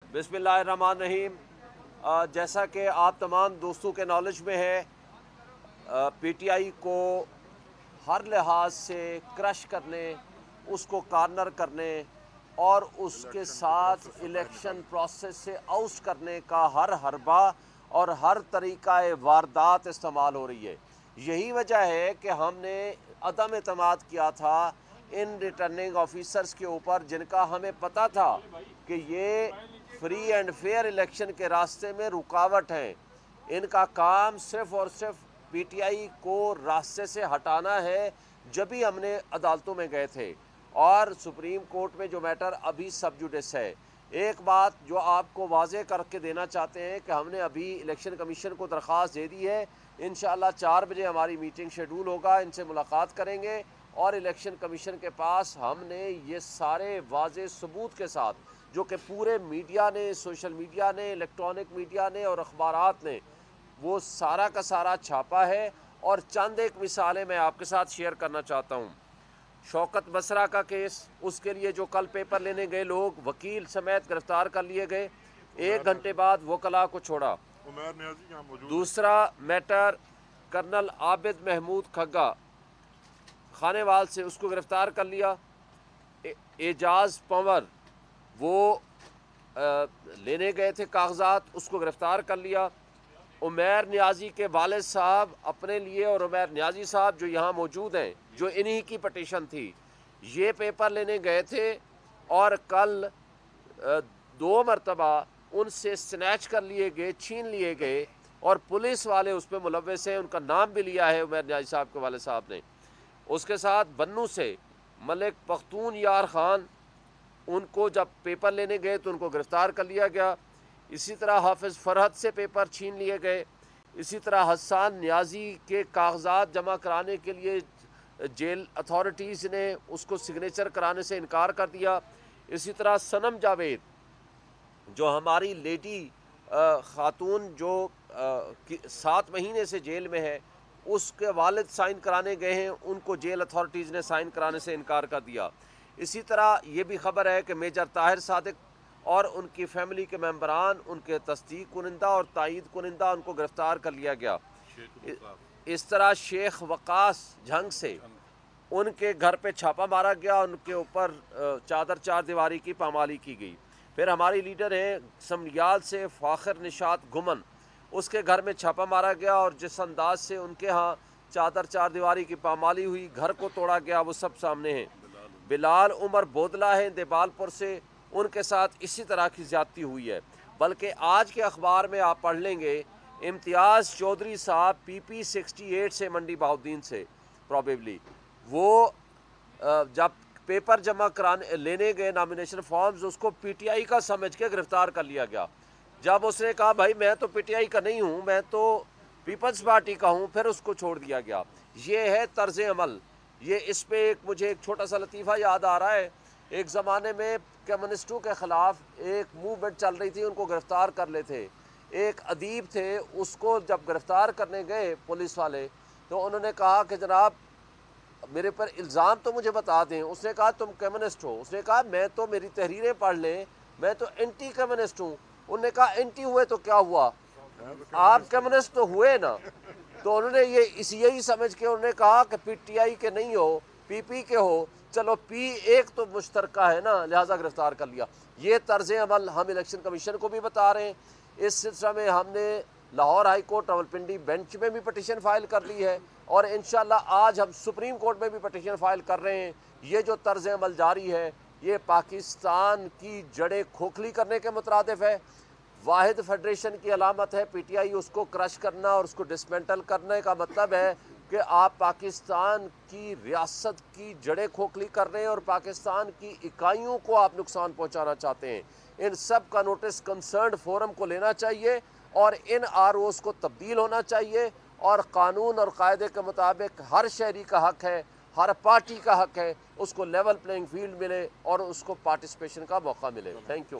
बिस्मिल्लाहिर्रहमानिर्रहीम। जैसा कि आप तमाम दोस्तों के नॉलेज में है, पीटीआई को हर लिहाज से क्रश करने, उसको कॉर्नर करने और उसके साथ इलेक्शन प्रोसेस से आउट करने का हर हरबा और हर तरीक़ा वारदात इस्तेमाल हो रही है। यही वजह है कि हमने अदम एतमाद किया था इन रिटर्निंग ऑफिसर्स के ऊपर, जिनका हमें पता था कि ये फ्री एंड फेयर इलेक्शन के रास्ते में रुकावट हैं। इनका काम सिर्फ़ और सिर्फ पीटीआई को रास्ते से हटाना है। जब भी हमने अदालतों में गए थे और सुप्रीम कोर्ट में जो मैटर अभी सब जुडिस है, एक बात जो आपको वाज़े करके देना चाहते हैं कि हमने अभी इलेक्शन कमीशन को दरख्वास्त दे दी है। इंशाअल्लाह 4 बजे हमारी मीटिंग शेड्यूल होगा, इनसे मुलाकात करेंगे और इलेक्शन कमीशन के पास हमने ये सारे वाज़े सबूत के साथ, जो कि पूरे मीडिया ने, सोशल मीडिया ने, इलेक्ट्रॉनिक मीडिया ने और अखबारात ने वो सारा का सारा छापा है। और चंद एक मिसालें मैं आपके साथ शेयर करना चाहता हूँ। शौकत बसरा का केस, उसके लिए जो कल पेपर लेने गए लोग वकील समेत गिरफ्तार कर लिए गए, 1 घंटे बाद वकला को छोड़ा। दूसरा मैटर कर्नल आबिद महमूद खग्गा खानेवाल से, उसको गिरफ्तार कर लिया। एजाज पंवर वो लेने गए थे कागजात, उसको गिरफ्तार कर लिया। उमैर नियाज़ी के वालिद साहब अपने लिए, और उमैर नियाज़ी साहब जो यहाँ मौजूद हैं, जो इन्हीं की पटिशन थी, ये पेपर लेने गए थे और कल 2 मरतबा उनसे स्नैच कर लिए गए, छीन लिए गए और पुलिस वाले उस पर मुलव्वस हैं। उनका नाम भी लिया है उमैर नियाज़ी साहब के वालिद साहब ने। उसके साथ बन्नू से मलिक पख्तून यार ख़ान, उनको जब पेपर लेने गए तो उनको गिरफ़्तार कर लिया गया। इसी तरह हाफिज़ फरहद से पेपर छीन लिए गए। इसी तरह हसन नियाज़ी के कागजात जमा कराने के लिए जेल अथॉरिटीज़ ने उसको सिग्नेचर कराने से इनकार कर दिया। इसी तरह सनम जावेद, जो हमारी लेडी खातून जो 7 महीने से जेल में है, उसके वालिद साइन कराने गए हैं, उनको जेल अथॉरिटीज़ ने साइन कराने से इनकार कर दिया। इसी तरह ये भी खबर है कि मेजर ताहिर सादिक और उनकी फैमिली के मेंबरान, उनके तस्दीक कुनिंदा और तायीद कुनिंदा, उनको गिरफ़्तार कर लिया गया। इस तरह शेख वकास झंग से उनके घर पे छापा मारा गया, उनके ऊपर चादर 4 दीवारी की पामाली की गई। फिर हमारी लीडर हैं समयाल से फ़ाखर निशात घुमन, उसके घर में छापा मारा गया और जिस अंदाज से उनके यहाँ चादर 4 दीवारी की पामाली हुई, घर को तोड़ा गया, वो सब सामने हैं। बिलाल उमर बोदला है देबालपुर से, उनके साथ इसी तरह की ज़्यादती हुई है। बल्कि आज के अखबार में आप पढ़ लेंगे, इम्तियाज़ चौधरी साहब PP 68 से, मंडी बहाउद्दीन से प्रॉबेबली, वो जब पेपर जमा कराने लेने गए नॉमिनेशन फॉर्म्स, उसको PTI का समझ के गिरफ़्तार कर लिया गया। जब उसने कहा भाई मैं तो PTI का नहीं हूँ, मैं तो पीपल्स पार्टी का हूँ, फिर उसको छोड़ दिया गया। ये है तर्ज़ अमल। ये इस पे मुझे एक छोटा सा लतीफ़ा याद आ रहा है। एक ज़माने में कम्युनिस्टों के ख़िलाफ़ एक मूवमेंट चल रही थी, उनको गिरफ़्तार कर ले थे। एक अदीब थे, उसको जब गिरफ़्तार करने गए पुलिस वाले, तो उन्होंने कहा कि जनाब मेरे पर इल्ज़ाम तो मुझे बता दें। उसने कहा तुम कम्युनिस्ट हो? उसने कहा मैं तो, मेरी तहरीरें पढ़ लें, मैं तो एंटी कम्युनिस्ट हूँ। उन्होंने कहा एंटी हुए तो क्या हुआ, आप कम्युनिस्ट तो हुए ना। तो उन्होंने यही समझ के उन्होंने कहा कि PTI के नहीं हो, PP के हो, चलो P एक तो मुश्तरका है ना, लिहाजा गिरफ्तार कर लिया। ये तर्ज़ अमल हम इलेक्शन कमीशन को भी बता रहे हैं। इस सिलसिले में हमने Lahore high court Rawalpindi bench में भी पटिशन फाइल कर ली है और इंशाअल्लाह आज हम सुप्रीम कोर्ट में भी पटिशन फाइल कर रहे हैं। ये जो तर्ज़ अमल जारी है, ये पाकिस्तान की जड़ें खोखली करने के मुतरादिफ है। वाहिद फेडरेशन की अलामत है PTI, उसको क्रश करना और उसको डिसमेंटल करने का मतलब है कि आप पाकिस्तान की रियासत की जड़ें खोखली कर रहे हैं और पाकिस्तान की इकाइयों को आप नुकसान पहुंचाना चाहते हैं। इन सब का नोटिस कंसर्न्ड फोरम को लेना चाहिए और इन ROs को तब्दील होना चाहिए और कानून और कायदे के मुताबिक हर शहरी का हक है, हर पार्टी का हक है, उसको लेवल प्लेइंग फील्ड मिले और उसको पार्टिसिपेशन का मौका मिले। Thank you.